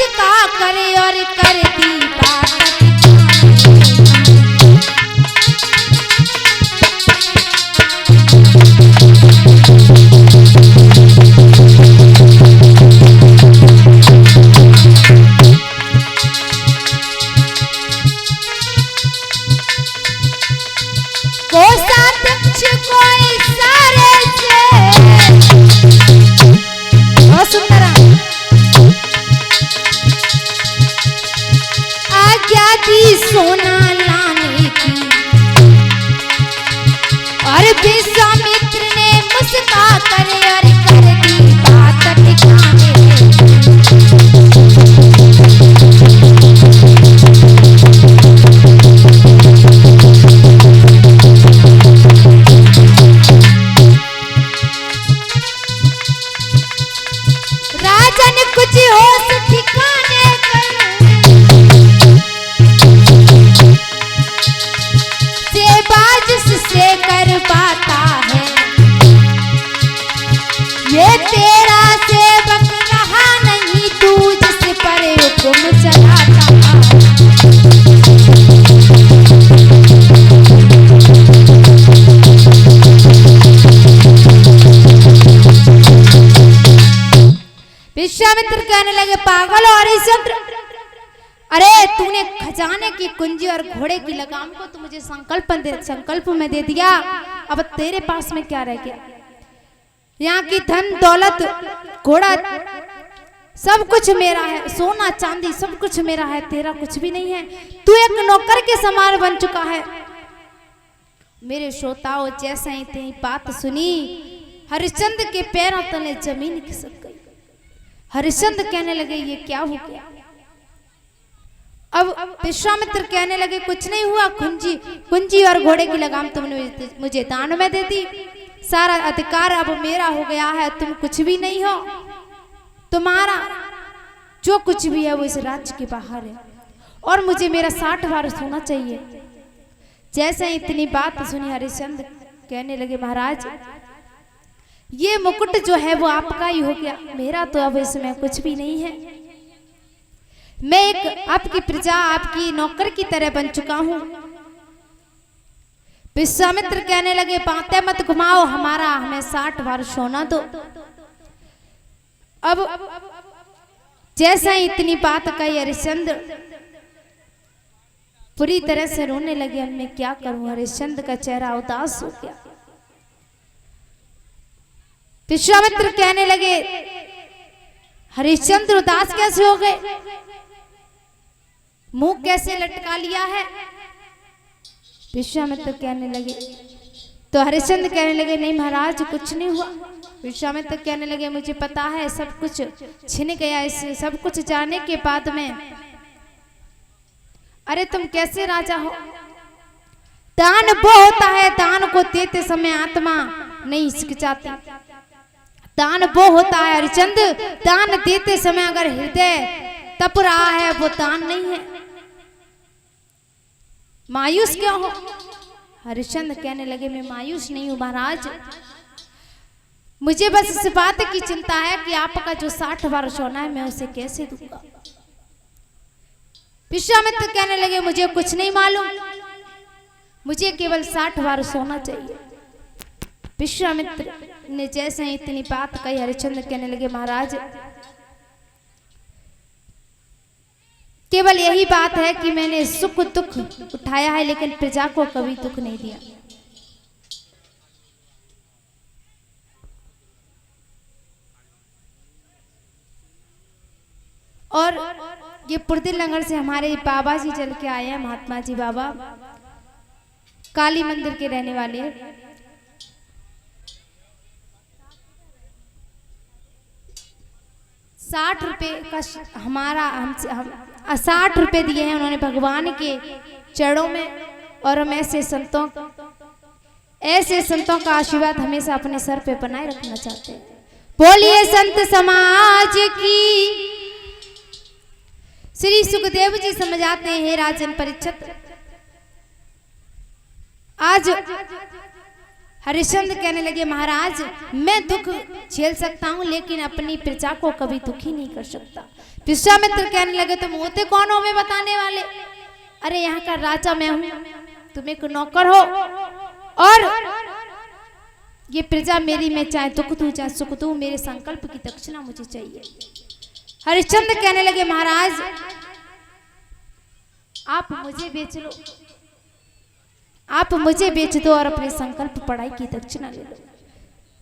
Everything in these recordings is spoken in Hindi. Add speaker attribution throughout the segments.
Speaker 1: मुस्का करे और कर दी बात। कोषाध्यक्ष को इशारे से बहुत सुंदर आज्ञा दी सोना लाने की और विश्वामित्र ने मुस्का करे और कर दी बात ठिकाने। कुछ होश ठिकाने से बाजिश से कर पाता है ये तेरा सेवक रहा नहीं तू जिस पर हुक्म चलाता। विश्वामित्र कहने लगे पागल और हरिश्चंद्र, अरे तूने खजाने की कुंजी और घोड़े की लगाम को तो मुझे संकल्प में दे दिया, अब तेरे पास में क्या रह गया? यहाँ की धन दौलत घोड़ा सब कुछ मेरा है, सोना चांदी सब कुछ मेरा है, तेरा कुछ भी नहीं है। तू एक नौकर के समान बन चुका है। मेरे श्रोताओं जैसे ही तेरी बात सुनी हरिश्चंद्र के पैरों तले जमीन खिसक गई। हरिश्चंद्र कहने लगे ये क्या हो गया? अब विश्वामित्र कहने लगे कुछ नहीं हुआ, कुंजी और घोड़े की लगाम तुमने मुझे दान में दे दी, सारा अधिकार अब मेरा हो गया है, तुम कुछ भी नहीं हो, तुम्हारा जो कुछ भी है वो इस राज्य के बाहर है और मुझे मेरा 60 वारस होना चाहिए। जैसे इतनी बात सुनी हरिश्चंद्र कहने लगे महाराज ये मुकुट जो है वो आपका ही हो गया, मेरा तो अब इसमें कुछ भी नहीं है। मैं एक आपकी प्रजा आपकी नौकर की तरह बन चुका हूं। विश्वामित्र कहने लगे बातें मत घुमाओ, हमें 60 वर्ष होना दो। अब जैसा ही इतनी बात कही हरिश्चंद्र पूरी तरह से रोने लगे। अब मैं क्या करूं? हरिश्चंद्र का चेहरा उदास हो गया। विश्वामित्र कहने लगे हरिश्चंद्र उदास कैसे हो गए? मुंह कैसे लटका लिया है? विश्वामित्र कहने लगे तो हरिश्चंद्र कहने लगे नहीं महाराज कुछ नहीं हुआ। विश्वामित्र कहने लगे मुझे पता है सब कुछ छिन गया, इससे सब कुछ जाने के बाद में अरे तुम कैसे राजा हो? दान वो होता है दान को देते समय आत्मा नहीं हिचकिचाती। दान वो होता है हरिश्चंद्र, दान देते समय अगर हृदय तप रहा है वो दान नहीं है। मायूस क्यों हो? हरिश्चंद्र कहने लगे मैं मायूस नहीं हूं महाराज, मुझे बस इस बात की चिंता है कि आपका जो 60 वर्ष होना है मैं उसे कैसे दूंगा। विश्वामित्र कहने लगे मुझे कुछ नहीं मालूम, मुझे केवल 60 वर्ष होना चाहिए। विश्वामित्र ने जैसे ही इतनी बात कही हरिश्चंद्र कहने लगे महाराज केवल यही बात है कि मैंने सुख दुख उठाया है लेकिन प्रजा को कभी दुख नहीं दिया। और ये पुरदिल नगर से हमारे बाबा जी चल के आए हैं, महात्मा जी बाबा काली मंदिर के रहने वाले हैं। 60 रुपए का हमारा हम 60 रुपए दिए हैं उन्होंने भगवान के चरणों में, और हम ऐसे संतों का आशीर्वाद हमेशा अपने सर पे बनाए रखना चाहते हैं। बोलिए संत समाज की। श्री सुखदेव जी समझाते हैं हे राजन परीक्षित, आज हरिश्चंद्र कहने लगे महाराज मैं दुख झेल सकता हूँ लेकिन अपनी प्रजा को कभी दुखी नहीं कर सकता। विश्वामित्र कहने लगे तुम होते कौन हो हमें बताने वाले? अरे यहाँ का राजा मैं हूँ, तुम एक नौकर हो और ये प्रजा मेरी, मैं चाहे दुख दूं चाहे सुख दूं, मेरे संकल्प की दक्षिणा मुझे चाहिए। हरिश्चंद्र कहने लगे महाराज आप मुझे बेच लो, आप मुझे बेच दो और अपने संकल्प पढ़ाई की दक्षिणा ले लो।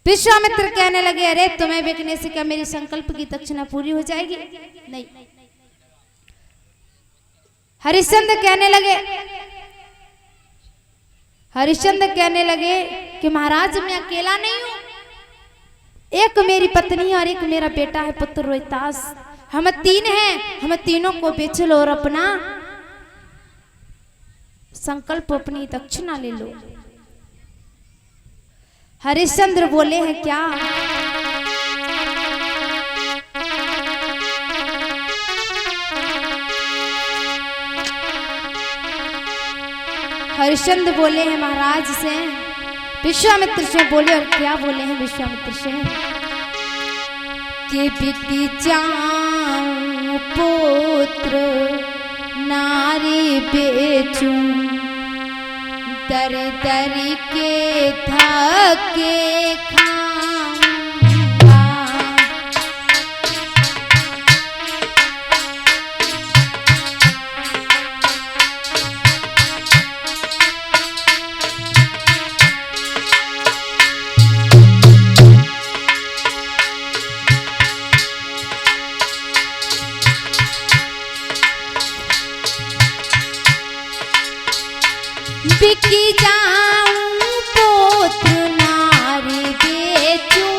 Speaker 1: विश्वामित्र कहने लगे अरे तुम्हें बेचने से क्या मेरी संकल्प की दक्षिणा पूरी हो जाएगी? नहीं। हरिश्चंद्र कहने लगे कि महाराज मैं अकेला नहीं हूं, एक मेरी पत्नी और एक मेरा बेटा है पुत्र रोहितास, हम तीन हैं, हम तीनों को बेच लो और अपना संकल्प अपनी दक्षिणा ले लो। हरिश्चंद्र बोले हैं क्या? हरिश्चंद्र बोले हैं महाराज से, विश्वामित्र से बोले, और क्या बोले हैं विश्वामित्र से कि बिकती जाऊं पुत्र नारी बेचूं, दर दर के धक्के खाऊंगा। बिकी जाऊं पुत्र नारी बेचूं,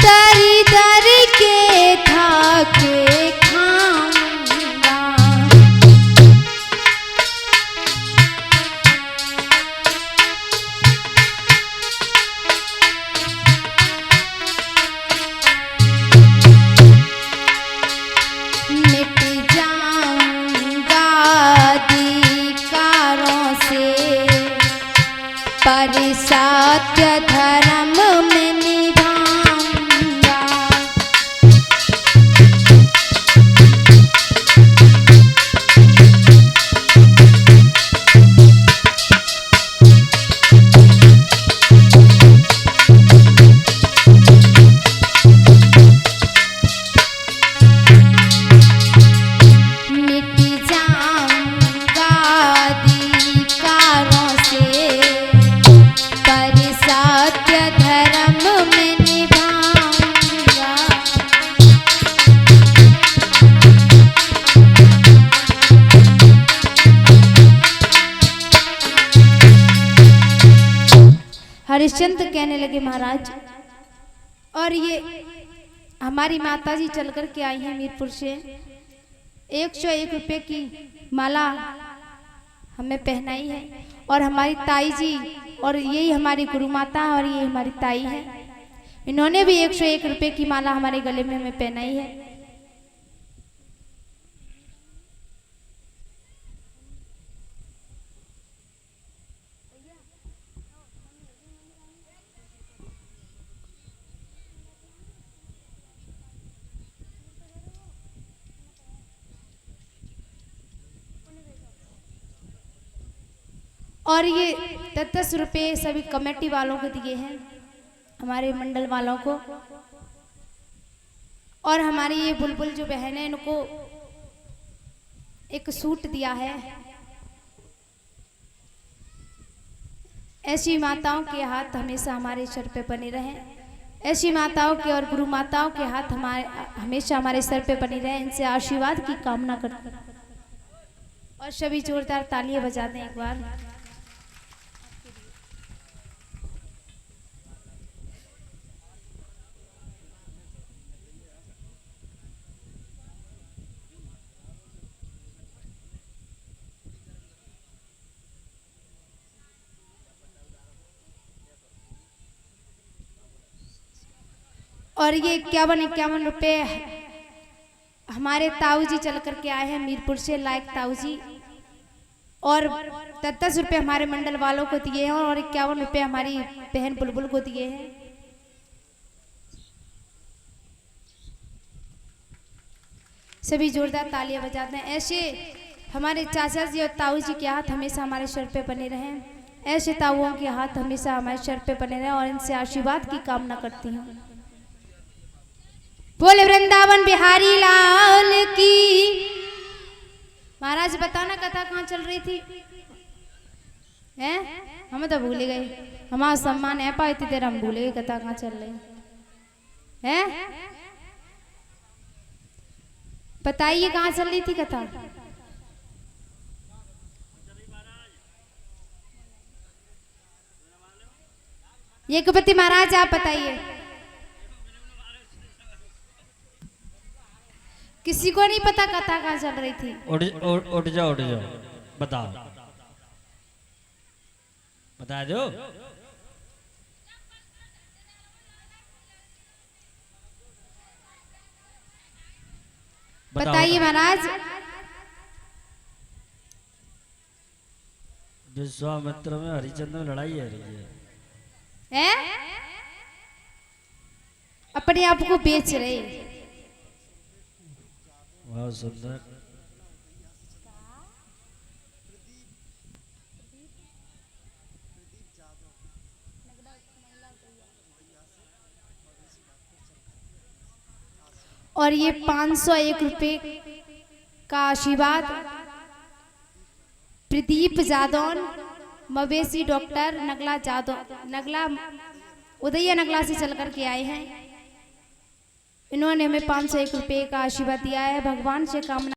Speaker 1: दरी दरी के धागे खाऊंगा। मिट जाऊंगा अधिकारों से, पर सत्य धर्म में निभाऊंगा। हरिश्चंद्र कहने लगे महाराज और ये हमारी माता जी चल कर के आई हैं मीरपुर से, 101 रुपये की माला हमें पहनाई है और हमारी ताई जी, और यही हमारी गुरु माता और ये हमारी ताई है, इन्होंने भी 101 रुपये की माला हमारे गले में हमें पहनाई है। और ये 10 रुपये सभी कमेटी वालों को दिए हैं, हमारे मंडल वालों को, और हमारी ये बुलबुल जो बहन है इनको एक सूट दिया है। ऐसी माताओं के हाथ हमेशा हमारे सर पे बने रहें, ऐसी माताओं के और गुरु माताओं के हाथ हमारे हमेशा हमारे सर पे बने रहें, इनसे आशीर्वाद की कामना करते हैं। और सभी जोरदार तालियां बजा दें एक बार। और ये 51 रुपये हमारे ताऊ जी चल करके आए हैं मीरपुर से, लायक ताऊ जी, और 10 रुपये हमारे मंडल वालों को दिए हैं और 51 रुपये हमारी बहन बुलबुल को दिए हैं। सभी जोरदार तालियां बजाते हैं। ऐसे हमारे चाचा जी और ताऊ जी के हाथ हमेशा हमारे सर पे बने रहें। ऐसे ताऊओं के हाथ हमेशा हमारे सर पे बने रहें और इनसे आशीर्वाद की कामना करती हूँ। बोले वृंदावन बिहारी लाल की। महाराज बताना कथा कहाँ चल रही थी? हैं? हम तो भूल गए। हमारा सम्मान है पाई तेरा, हम भूल गए कथा कहाँ चल रही है। बताइए कहाँ चल रही थी कथा? ये कपति महाराज आप बताइए। किसी को नहीं पता कथा कहाँ चल रही थी?
Speaker 2: उठ जाओ बताओ, बता दो।
Speaker 1: बताइए महाराज।
Speaker 2: विश्वामित्र में हरिचंद्र में लड़ाई है रही है।
Speaker 1: अपने आप को बेच रहे।
Speaker 2: बहुत सुंदर।
Speaker 1: और ये 501 रुपये का आशीर्वाद प्रदीप जादौन मवेशी डॉक्टर नगला उदय नगला से चल कर के आए हैं। इन्होंने हमें 501 रुपये का आशीर्वाद दिया है। भगवान से कामना